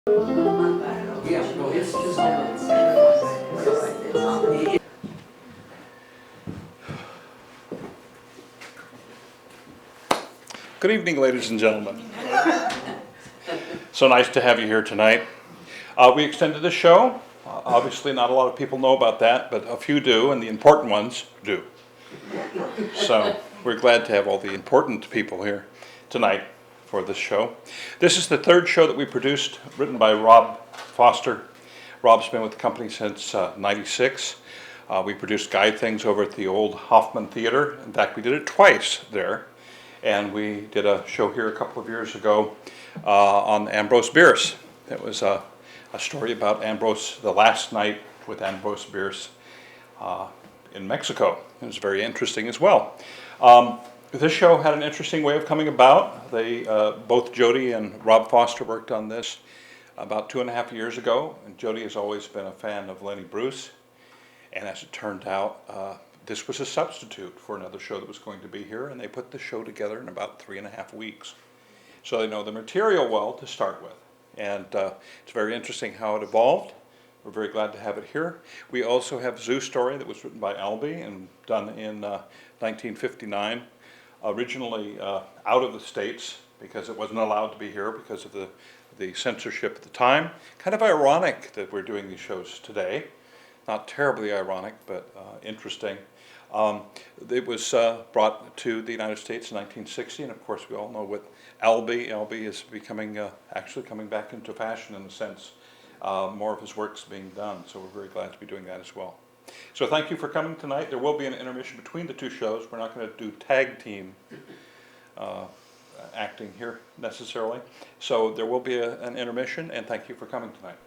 Yeah, no, it's just Good evening, ladies and gentlemen. So nice to have you here tonight. We extended the show. Obviously, not a lot of people know about that, but a few do, and the important ones do. So we're glad to have all the important people here tonight for this show. This is the third show that we produced, written by Rob Foster. Rob's been with the company since '96. We produced Guide Things over at the old Hoffman Theater. In fact, we did it twice there. And we did a show here a couple of years ago on Ambrose Bierce. It was a story about Ambrose, the last night with Ambrose Bierce in Mexico. It was very interesting as well. This show had an interesting way of coming about. They both Jody and Rob Foster worked on this about 2.5 years ago. And Jody has always been a fan of Lenny Bruce. And as it turned out, this was a substitute for another show that was going to be here, and they put the show together in about 3.5 weeks. So they know the material well to start with. And it's very interesting how it evolved. We're very glad to have it here. We also have Zoo Story that was written by Albee and done in 1959, originally out of the States because it wasn't allowed to be here because of the censorship at the time. Kind of ironic that we're doing these shows today. Not terribly ironic, but interesting. It was brought to the United States in 1960, and of course we all know what Albee is becoming, actually coming back into fashion in a sense. More of his work's being done, so we're very glad to be doing that as well. So thank you for coming tonight. There will be an intermission between the two shows. We're not going to do tag team acting here necessarily. So there will be an intermission, and thank you for coming tonight.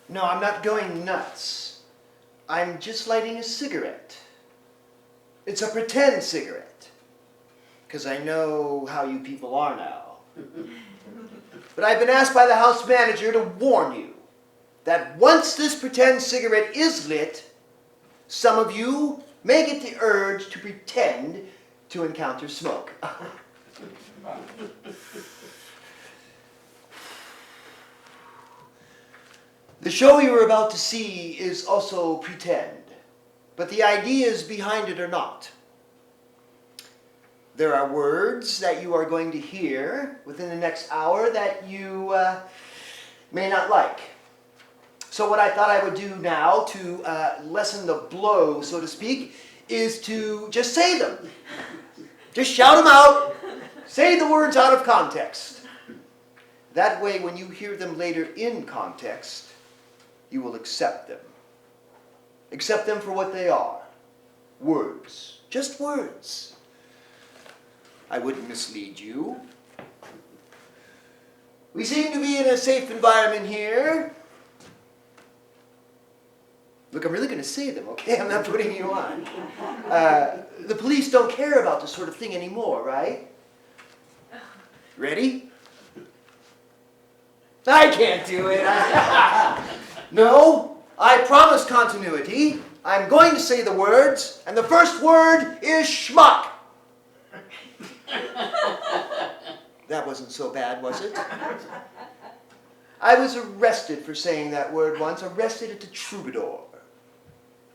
No, I'm not going nuts. I'm just lighting a cigarette. It's a pretend cigarette. Because I know how you people are now. But I've been asked by the house manager to warn you that once this pretend cigarette is lit, some of you may get the urge to pretend to encounter smoke. The show you are about to see is also pretend, but the ideas behind it are not. There are words that you are going to hear within the next hour that you may not like. So what I thought I would do now to lessen the blow, so to speak, is to just say them. Just shout them out. Say the words out of context. That way, when you hear them later in context, you will accept them. Accept them for what they are. Words. Just words. I wouldn't mislead you. We seem to be in a safe environment here. Look, I'm really going to say them, okay? I'm not putting you on. The police don't care about this sort of thing anymore, right? Ready? I can't do it. No, I promise continuity. I'm going to say the words, and the first word is schmuck. That wasn't so bad, was it? I was arrested for saying that word once. Arrested at the Troubadour.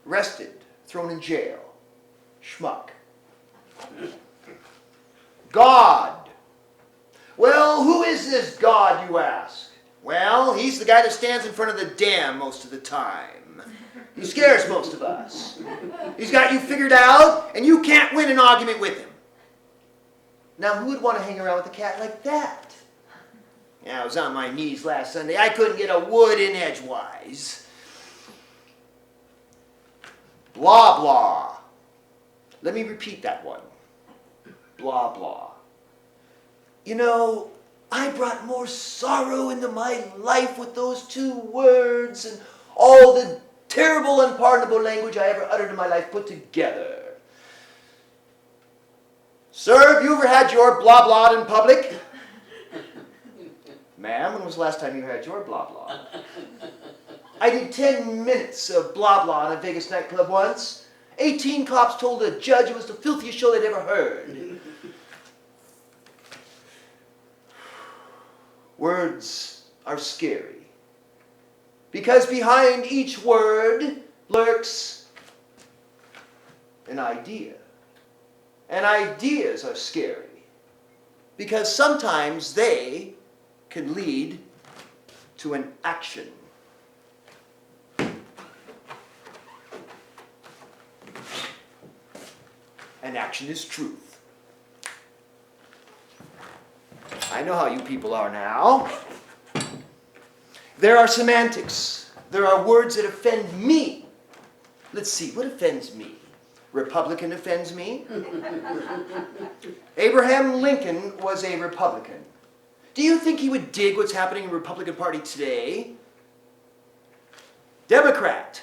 Arrested, thrown in jail. Schmuck. God. Well, who is this God, you ask? Well, he's the guy that stands in front of the dam most of the time. He scares most of us. He's got you figured out, and you can't win an argument with him. Now, who would want to hang around with a cat like that? Yeah, I was on my knees last Sunday. I couldn't get a wood in edgewise. Blah, blah. Let me repeat that one. Blah, blah. You know, I brought more sorrow into my life with those two words and all the terrible, unpardonable language I ever uttered in my life put together. Sir, have you ever had your blah blah in public? Ma'am, when was the last time you had your blah blah? I did 10 minutes of blah blah in a Vegas nightclub once. 18 cops told the judge it was the filthiest show they'd ever heard. Words are scary. Because behind each word lurks an idea. And ideas are scary. Because sometimes they can lead to an action. And action is truth. I know how you people are now. There are semantics. There are words that offend me. Let's see, what offends me? Republican offends me. Abraham Lincoln was a Republican. Do you think he would dig what's happening in the Republican Party today? Democrat.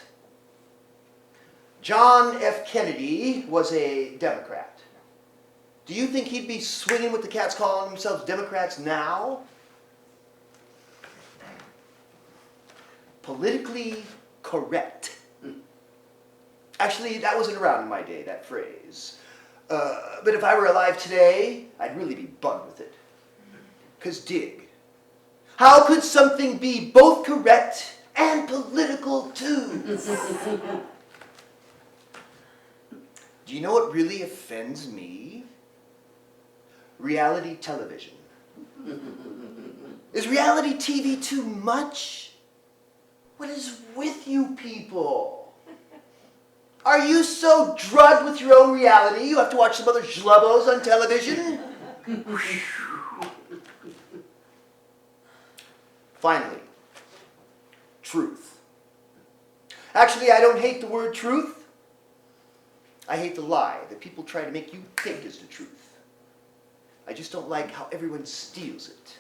John F. Kennedy was a Democrat. Do you think he'd be swinging with the cats calling themselves Democrats now? Politically correct. Actually, that wasn't around in my day, that phrase. But if I were alive today, I'd really be bummed with it. Because dig. How could something be both correct and political too? Do you know what really offends me? Reality television. Is reality TV too much? What is with you people? Are you so drugged with your own reality you have to watch some other schlubbos on television? Finally, truth. Actually, I don't hate the word truth. I hate the lie that people try to make you think is the truth. I just don't like how everyone steals it.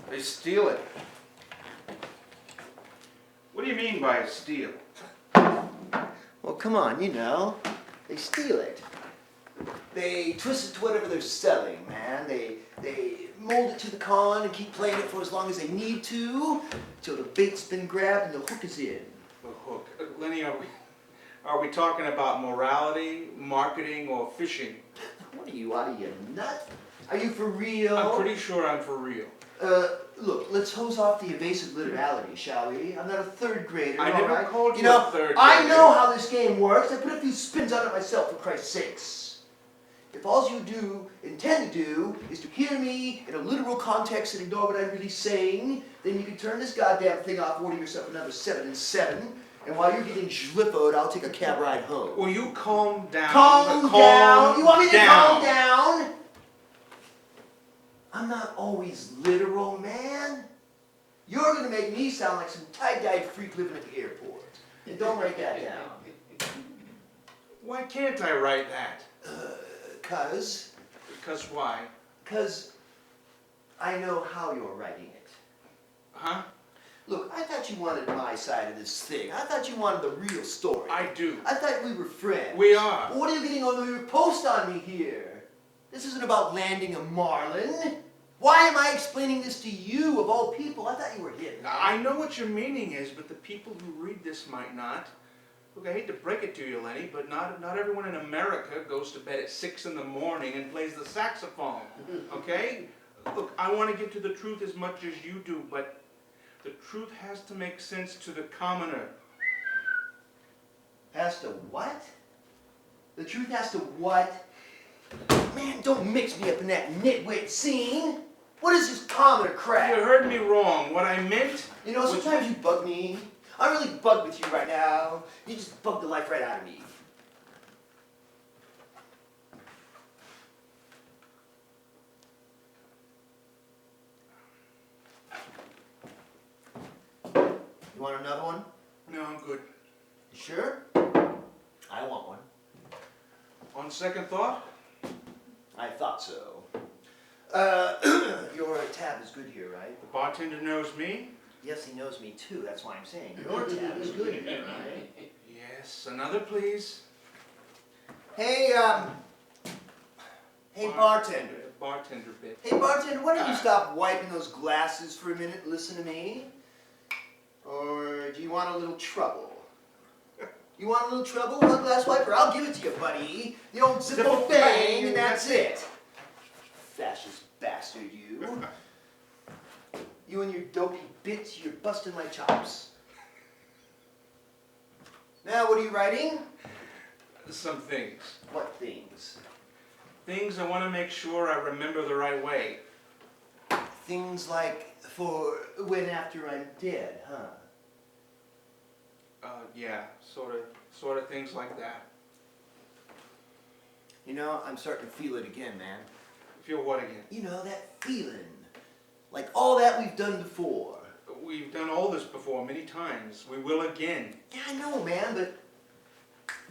They steal it. What do you mean by steal? Well, come on, you know. They steal it. They twist it to whatever they're selling, man. They mold it to the con and keep playing it for as long as they need to, till the bait's been grabbed and the hook is in. The hook. Lenny, are we talking about morality, marketing, or fishing? What are you, out of your nut? Are you for real? I'm pretty sure I'm for real. Look, let's hose off the evasive literality, shall we? I'm not a third grader, I all never right? called you know, a third I grader. know how this game works. I put a few spins on it myself, for Christ's sakes. If all you intend to do, is to hear me in a literal context and ignore what I'm really saying, then you can turn this goddamn thing off, order yourself another 7 and 7, and while you're getting schliffoed, I'll take a cab ride home. Will you calm down? Calm down? You want me to calm down? I'm not always literal, man. You're going to make me sound like some tie-dyed freak living at the airport. And don't write that down. Why can't I write that? Because why? Because I know how you're writing it. Huh? Look, I thought you wanted my side of this thing. I thought you wanted the real story. I do. I thought we were friends. We are. But what are you getting on your post on me here? This isn't about landing a marlin. Why am I explaining this to you, of all people? I thought you were hip. I know what your meaning is, but the people who read this might not. Look, I hate to break it to you, Lenny, but not everyone in America goes to bed at 6 in the morning and plays the saxophone, okay? Look, I want to get to the truth as much as you do, but the truth has to make sense to the commoner. Has to what? The truth has to what? Man, don't mix me up in that nitwit scene. What is this commoner crap? You heard me wrong. What I meant... You know, sometimes you bug me. I'm really bugged with you right now. You just bugged the life right out of me. You want another one? No, I'm good. You sure? I want one. On second thought? I thought so. Your tab is good here, right? The bartender knows me? Yes, he knows me too. That's why I'm saying your tab is good here, right? Yes, another please. Hey, hey bartender. Bartender bit. Hey bartender, why don't you stop wiping those glasses for a minute and listen to me? Or do you want a little trouble? You want a little trouble? One glass wiper? I'll give it to you, buddy. The old zippo bang, and that's it. Fascist bastard, you. You and your dopey bits, you're busting my chops. Now, what are you writing? Some things. What things? Things I want to make sure I remember the right way. Things like for when after I'm dead, huh? Yeah, sort of things like that. You know, I'm starting to feel it again, man. Feel what again? You know, that feeling. Like all that we've done before. We've done all this before many times. We will again. Yeah, I know, man, but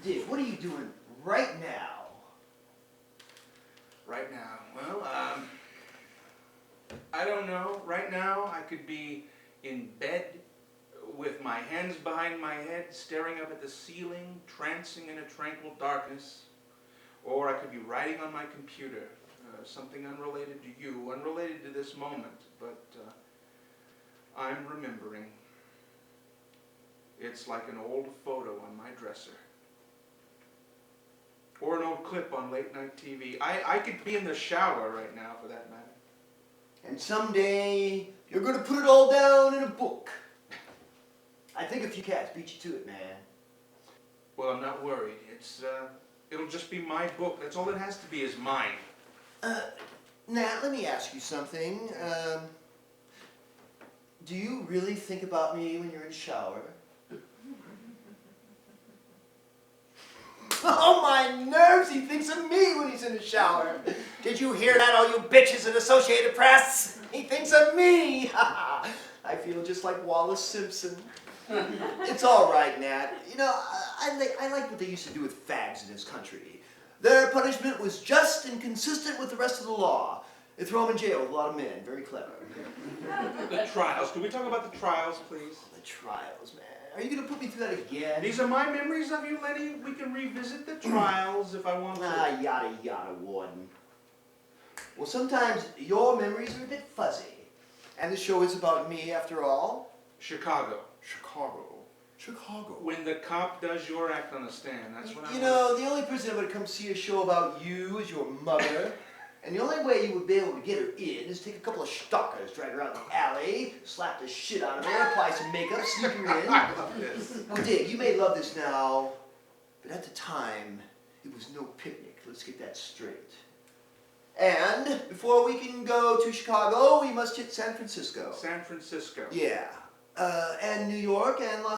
Dick, what are you doing right now? Right now, well, I don't know. Right now, I could be in bed with my hands behind my head, staring up at the ceiling, trancing in a tranquil darkness. Or I could be writing on my computer, something unrelated to you, unrelated to this moment, but I'm remembering. It's like an old photo on my dresser. Or an old clip on late night TV. I could be in the shower right now, for that matter. And someday, you're going to put it all down in a book. I think a few cats beat you to it, man. Well, I'm not worried. It'll just be my book. That's all it has to be, is mine. Nat, let me ask you something. Do you really think about me when you're in the shower? Oh, my nerves! He thinks of me when he's in the shower. Did you hear that, all you bitches in Associated Press? He thinks of me! I feel just like Wallace Simpson. It's all right, Nat. You know, I like what they used to do with fags in this country. Their punishment was just and consistent with the rest of the law. They throw them in jail with a lot of men. Very clever. The trials. Can we talk about the trials, please? The trials, man. Are you going to put me through that again? These are my memories of you, Lenny. We can revisit the trials if I want to. Ah, yada, yada, Warden. Well, sometimes your memories are a bit fuzzy. And the show is about me, after all. Chicago. Chicago. When the cop does your act on the stand, that's what I You know, the only person that would come see a show about you is your mother. And the only way you would be able to get her in is take a couple of stalkers, drag her out in the alley, slap the shit out of her, apply some makeup, sneak her in. I love this. Well, Dick, you may love this now, but at the time, it was no picnic. Let's get that straight. And before we can go to Chicago, we must hit San Francisco. San Francisco. Yeah. And New York and Los